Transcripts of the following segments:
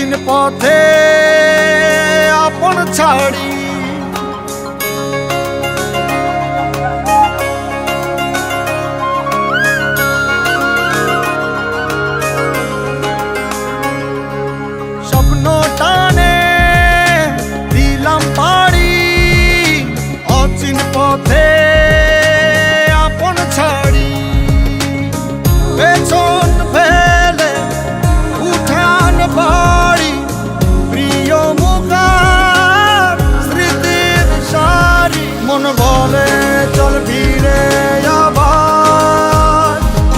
অচিন পথে আপন ছাড়ি স্বপ্ন টানে দিলাম পাড়ি অচিন পথে আপন ছাড়ি পেছন ফেলে উঠান বাড়ি প্রিয় মুখার স্মৃতির সারি মন বলে চল ফিরে আবার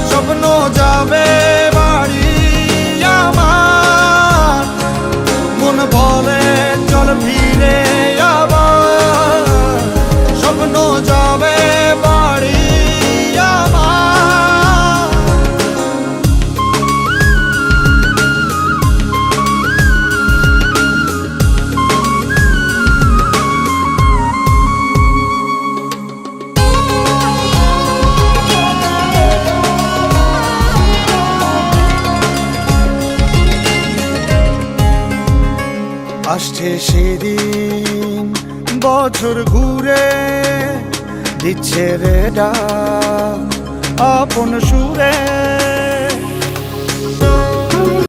স্বপ্ন যাবে বাড়ি আমার মন বলে চল ফিরে আবার স্বপ্ন যাবে বাড়ি আমার। আসছে সেদিন বছর ঘুরে দিচ্ছে রে ডাক আপন সুরে